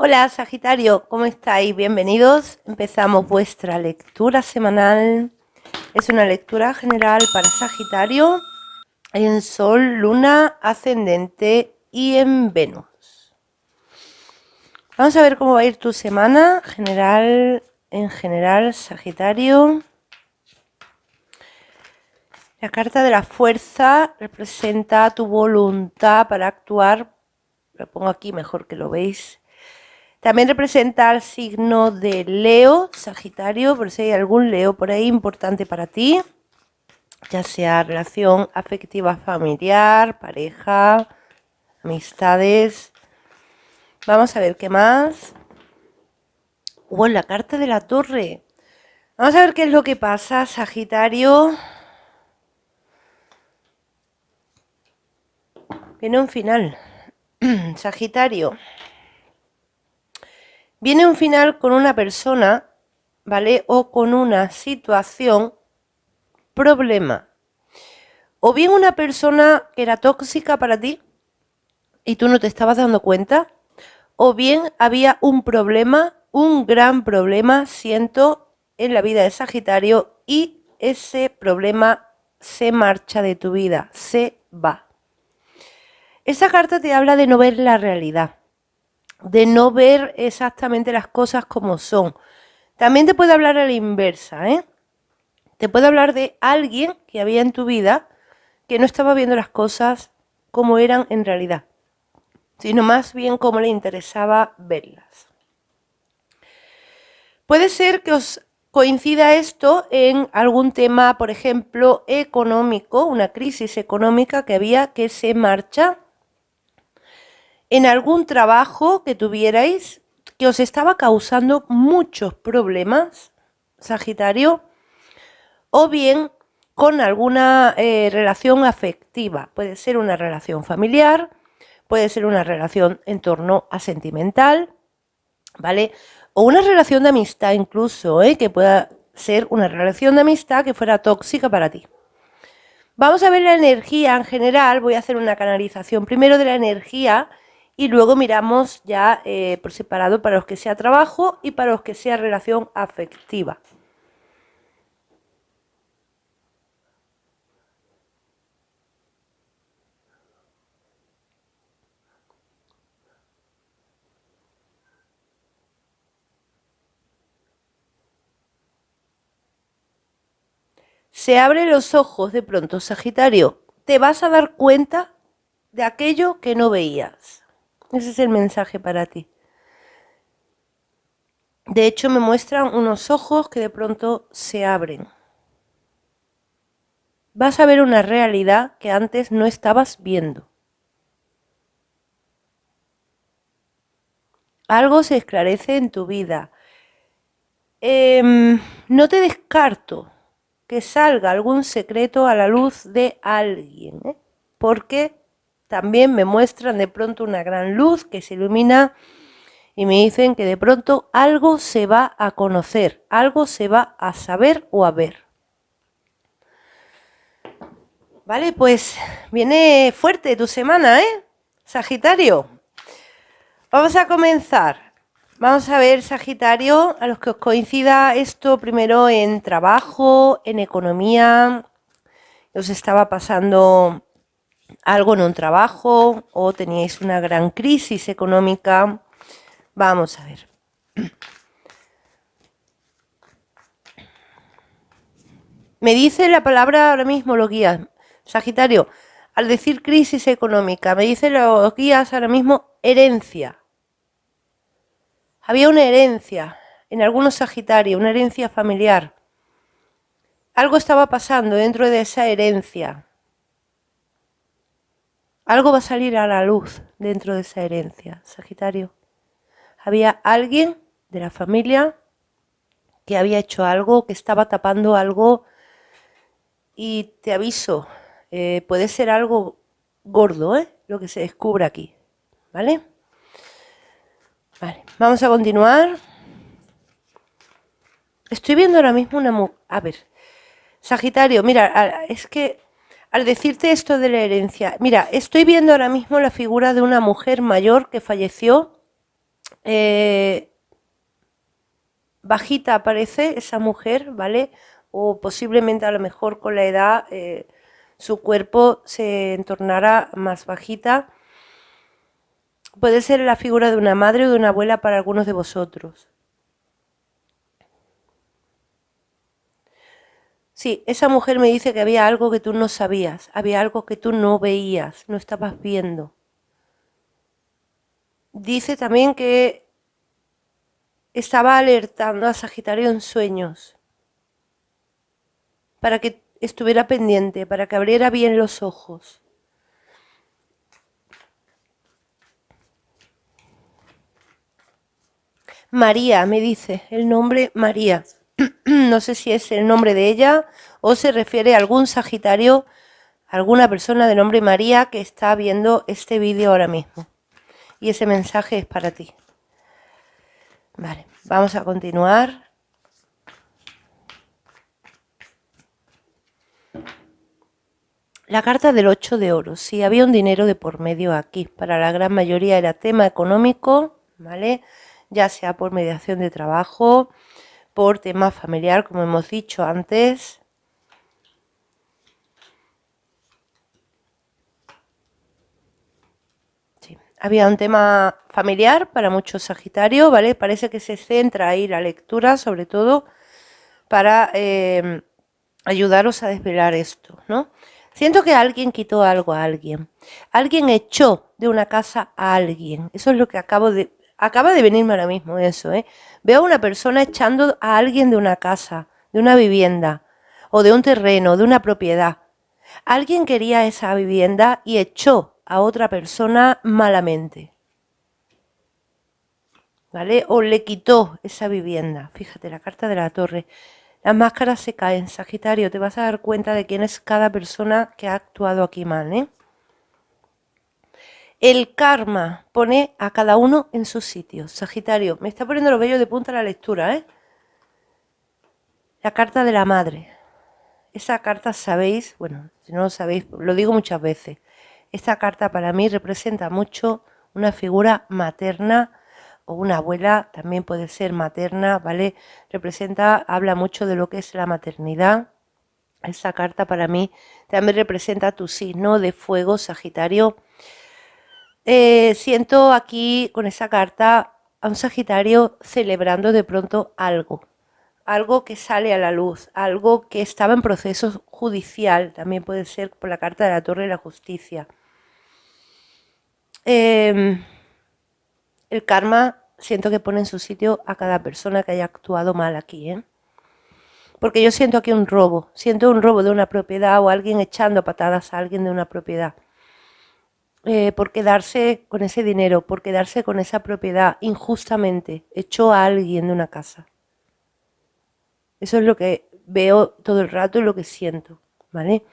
Hola Sagitario, ¿cómo estáis? Bienvenidos. Empezamos vuestra lectura semanal. Es una lectura general para Sagitario en Sol, Luna, Ascendente y en Venus. Vamos a ver cómo va a ir tu semana en general, Sagitario. La carta de la fuerza representa tu voluntad para actuar. Lo pongo aquí mejor que lo veis. También representa al signo de Leo, Sagitario, por si hay algún Leo por ahí importante para ti, ya sea relación afectiva familiar, pareja, amistades. Vamos a ver qué más. La carta de la torre. Vamos a ver qué es lo que pasa, Sagitario. Viene un final. Sagitario. Viene un final con una persona, ¿vale? O con una situación, problema. O bien una persona que era tóxica para ti y tú no te estabas dando cuenta. O bien había un problema, un gran problema, siento, en la vida de Sagitario y ese problema se marcha de tu vida, se va. Esa carta te habla de no ver la realidad, de no ver exactamente las cosas como son. También te puede hablar a la inversa, ¿eh? Te puede hablar de alguien que había en tu vida que no estaba viendo las cosas como eran en realidad, sino más bien como le interesaba verlas. Puede ser que os coincida esto en algún tema, por ejemplo, económico, una crisis económica que había que se marcha, en algún trabajo que tuvierais que os estaba causando muchos problemas, Sagitario, o bien con alguna relación afectiva. Puede ser una relación familiar, puede ser una relación en torno a sentimental, ¿vale? O una relación de amistad incluso, que pueda ser una relación de amistad que fuera tóxica para ti. Vamos a ver la energía en general, voy a hacer una canalización primero de la energía y luego miramos ya por separado para los que sea trabajo y para los que sea relación afectiva. Se abren los ojos de pronto, Sagitario. Te vas a dar cuenta de aquello que no veías. Ese es el mensaje para ti. De hecho, me muestran unos ojos que de pronto se abren. Vas a ver una realidad que antes no estabas viendo. Algo se esclarece en tu vida. No te descarto que salga algún secreto a la luz de alguien, porque también me muestran de pronto una gran luz que se ilumina y me dicen que de pronto algo se va a conocer, algo se va a saber o a ver. Vale, pues viene fuerte tu semana, Sagitario. Vamos a comenzar. Vamos a ver, Sagitario, a los que os coincida esto primero en trabajo, en economía, os estaba pasando algo en un trabajo o teníais una gran crisis económica. Vamos a ver. Me dice la palabra ahora mismo los guías. Sagitario, al decir crisis económica, me dicen los guías ahora mismo herencia. Había una herencia en algunos Sagitarios, una herencia familiar. Algo estaba pasando dentro de esa herencia. Algo va a salir a la luz dentro de esa herencia, Sagitario. Había alguien de la familia que había hecho algo, que estaba tapando algo y te aviso, puede ser algo gordo, lo que se descubra aquí, ¿vale? Vale, vamos a continuar. Estoy viendo ahora mismo una... A ver, Sagitario, mira, es que al decirte esto de la herencia, mira, estoy viendo ahora mismo la figura de una mujer mayor que falleció Bajita parece esa mujer, ¿vale? O posiblemente a lo mejor con la edad su cuerpo se entornará más bajita. Puede ser la figura de una madre o de una abuela para algunos de vosotros. Sí, esa mujer me dice que había algo que tú no sabías, había algo que tú no veías, no estabas viendo. Dice también que estaba alertando a Sagitario en sueños para que estuviera pendiente, para que abriera bien los ojos. María, me dice, el nombre María. No sé si es el nombre de ella o se refiere a algún Sagitario, alguna persona de nombre María que está viendo este vídeo ahora mismo. Y ese mensaje es para ti. Vale, vamos a continuar. La carta del 8 de oros. Sí, había un dinero de por medio aquí. Para la gran mayoría era tema económico, ¿vale? Ya sea por mediación de trabajo, por tema familiar, como hemos dicho antes. Sí, había un tema familiar para muchos Sagitarios, ¿vale? Parece que se centra ahí la lectura, sobre todo para ayudaros a desvelar esto, ¿no? Siento que alguien quitó algo a alguien. Alguien echó de una casa a alguien. Eso es lo que acaba de venirme ahora mismo, eso, ¿eh? Veo a una persona echando a alguien de una casa, de una vivienda, o de un terreno, de una propiedad. Alguien quería esa vivienda y echó a otra persona malamente, ¿vale? O le quitó esa vivienda. Fíjate, la carta de la torre. Las máscaras se caen, Sagitario. Te vas a dar cuenta de quién es cada persona que ha actuado aquí mal, ¿eh? El karma pone a cada uno en su sitio. Sagitario, me está poniendo los vellos de punta la lectura, ¿eh? La carta de la madre. Esa carta, sabéis, bueno, si no lo sabéis, lo digo muchas veces. Esta carta para mí representa mucho una figura materna o una abuela, también puede ser materna, ¿vale? Habla mucho de lo que es la maternidad. Esa carta para mí también representa tu signo de fuego, Sagitario. Siento aquí con esa carta a un Sagitario celebrando de pronto algo, algo que sale a la luz, algo que estaba en proceso judicial, también puede ser por la carta de la Torre de la Justicia. El karma siento que pone en su sitio a cada persona que haya actuado mal aquí, ¿eh? Porque yo siento aquí un robo de una propiedad o alguien echando patadas a alguien de una propiedad. Por quedarse con ese dinero, por quedarse con esa propiedad injustamente, echó a alguien de una casa. Eso es lo que veo todo el rato y lo que siento, ¿vale?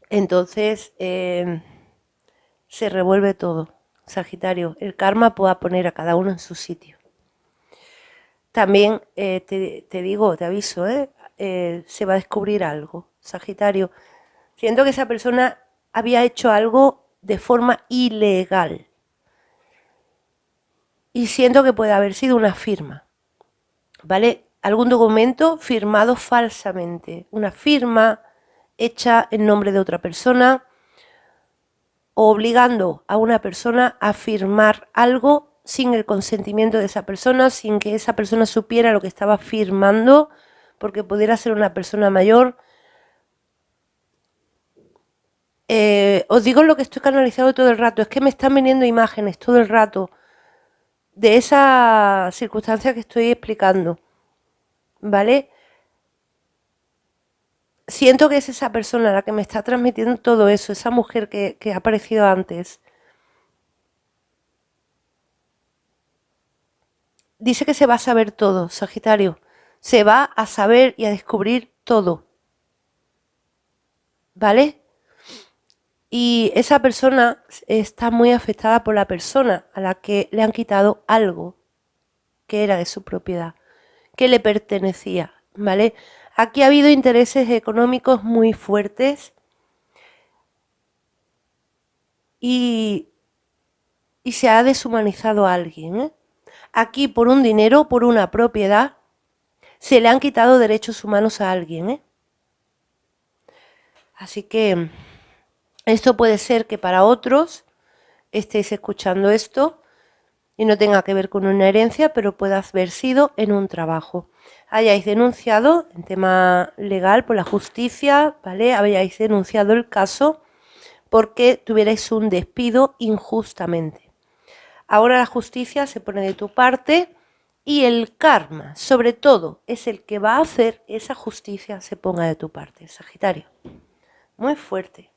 Entonces, se revuelve todo. Sagitario, el karma pueda poner a cada uno en su sitio. También te digo, te aviso, se va a descubrir algo. Sagitario, siento que esa persona había hecho algo de forma ilegal. Y siento que puede haber sido una firma, ¿vale? Algún documento firmado falsamente. Una firma hecha en nombre de otra persona, obligando a una persona a firmar algo sin el consentimiento de esa persona, sin que esa persona supiera lo que estaba firmando, porque pudiera ser una persona mayor. Os digo lo que estoy canalizando todo el rato, es que me están viniendo imágenes todo el rato de esa circunstancia que estoy explicando, ¿vale? Siento que es esa persona la que me está transmitiendo todo eso, esa mujer que ha aparecido antes. Dice que se va a saber todo, Sagitario. Se va a saber y a descubrir todo. ¿Vale? Y esa persona está muy afectada por la persona a la que le han quitado algo que era de su propiedad, que le pertenecía. ¿Vale? Aquí ha habido intereses económicos muy fuertes y se ha deshumanizado a alguien, ¿eh? aquí por un dinero, por una propiedad, se le han quitado derechos humanos a alguien, ¿eh? Así que esto puede ser que para otros estéis escuchando esto y no tenga que ver con una herencia, pero pueda haber sido en un trabajo. Hayáis denunciado en tema legal por la justicia, ¿vale? Hayáis denunciado el caso porque tuvierais un despido injustamente. Ahora la justicia se pone de tu parte y el karma, sobre todo, es el que va a hacer esa justicia se ponga de tu parte, Sagitario. Muy fuerte.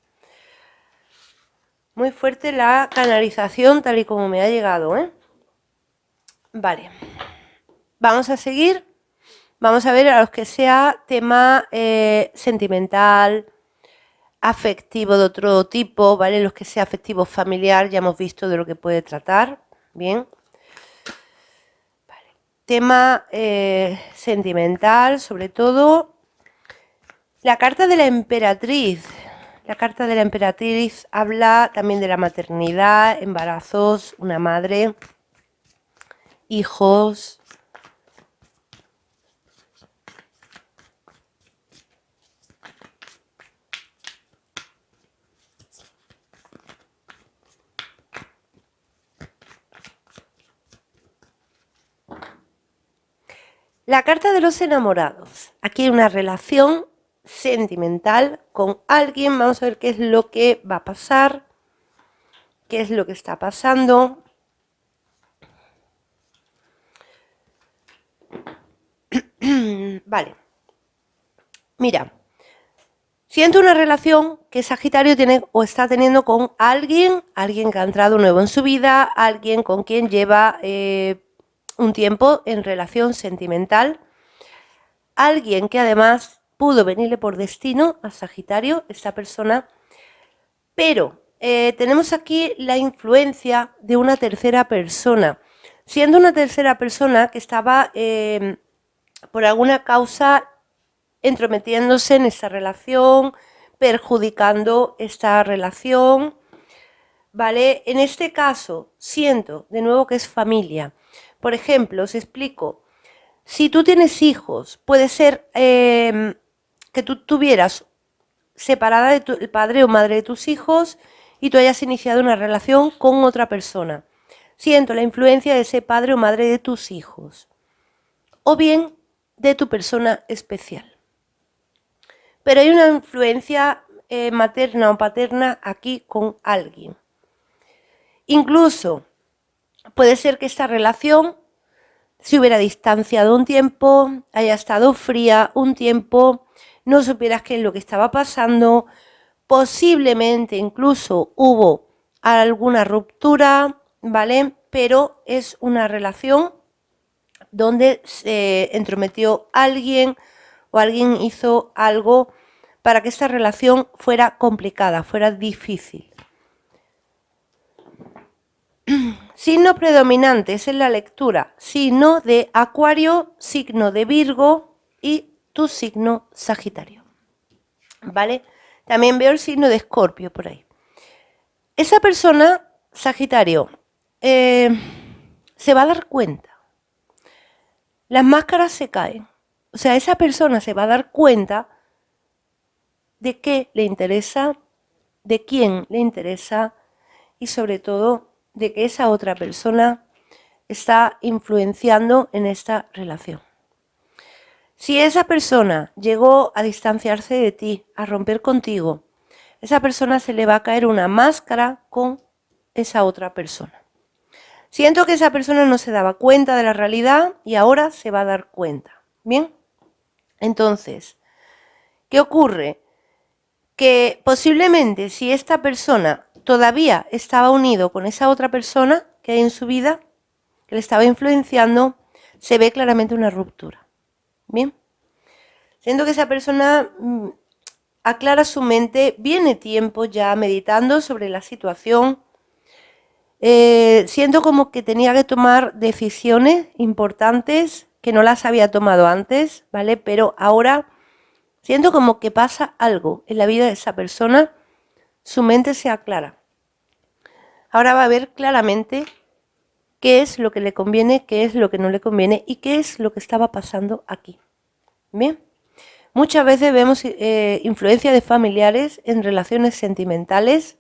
Muy fuerte la canalización tal y como me ha llegado, ¿eh? Vale. Vamos a seguir. Vamos a ver a los que sea tema sentimental, afectivo de otro tipo, ¿vale? Los que sea afectivo familiar, ya hemos visto de lo que puede tratar. Bien. Vale. Tema sentimental, sobre todo. La carta de la emperatriz. La carta de la emperatriz habla también de la maternidad, embarazos, una madre, hijos. La carta de los enamorados. Aquí hay una relación sentimental con alguien. Vamos a ver qué es lo que va a pasar. ¿Qué es lo que está pasando? Vale. Mira. Siento una relación que Sagitario tiene o está teniendo con alguien que ha entrado nuevo en su vida, alguien con quien lleva un tiempo en relación sentimental, alguien que además pudo venirle por destino a Sagitario, esta persona, pero tenemos aquí la influencia de una tercera persona, siendo una tercera persona que estaba por alguna causa entrometiéndose en esta relación, perjudicando esta relación, ¿vale? En este caso, siento de nuevo que es familia. Por ejemplo, os explico, si tú tienes hijos, puede ser que tú tuvieras separada de el padre o madre de tus hijos y tú hayas iniciado una relación con otra persona. Siento la influencia de ese padre o madre de tus hijos. O bien de tu persona especial. Pero hay una influencia materna o paterna aquí con alguien. Incluso puede ser que esta relación se hubiera distanciado un tiempo, haya estado fría un tiempo, no supieras qué es lo que estaba pasando, posiblemente incluso hubo alguna ruptura, ¿vale? Pero es una relación donde se entrometió alguien o alguien hizo algo para que esta relación fuera complicada, fuera difícil. Signo predominante es en la lectura, signo de Acuario, signo de Virgo y tu signo Sagitario. ¿Vale? También veo el signo de Escorpio por ahí. Esa persona, Sagitario, se va a dar cuenta. Las máscaras se caen. O sea, esa persona se va a dar cuenta de qué le interesa, de quién le interesa y sobre todo de que esa otra persona está influenciando en esta relación. Si esa persona llegó a distanciarse de ti, a romper contigo, esa persona se le va a caer una máscara con esa otra persona. Siento que esa persona no se daba cuenta de la realidad y ahora se va a dar cuenta. ¿Bien? Entonces, ¿qué ocurre? Que posiblemente si esta persona todavía estaba unido con esa otra persona que hay en su vida, que le estaba influenciando, se ve claramente una ruptura. Bien, siento que esa persona aclara su mente, viene tiempo ya meditando sobre la situación, siento como que tenía que tomar decisiones importantes que no las había tomado antes, ¿vale? Pero ahora siento como que pasa algo en la vida de esa persona, su mente se aclara. Ahora va a ver claramente qué es lo que le conviene, qué es lo que no le conviene y qué es lo que estaba pasando aquí. Bien. Muchas veces vemos influencia de familiares en relaciones sentimentales,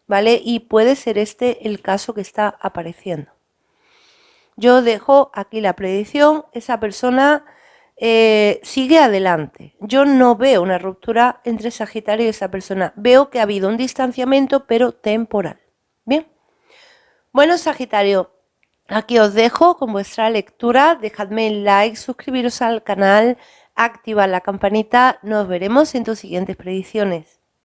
¿vale? Y puede ser este el caso que está apareciendo. Yo dejo aquí la predicción, esa persona sigue adelante. Yo no veo una ruptura entre Sagitario y esa persona. Veo que ha habido un distanciamiento, pero temporal. Bien. Bueno, Sagitario, aquí os dejo con vuestra lectura. Dejadme el like, suscribiros al canal, activad la campanita. Nos veremos en tus siguientes predicciones.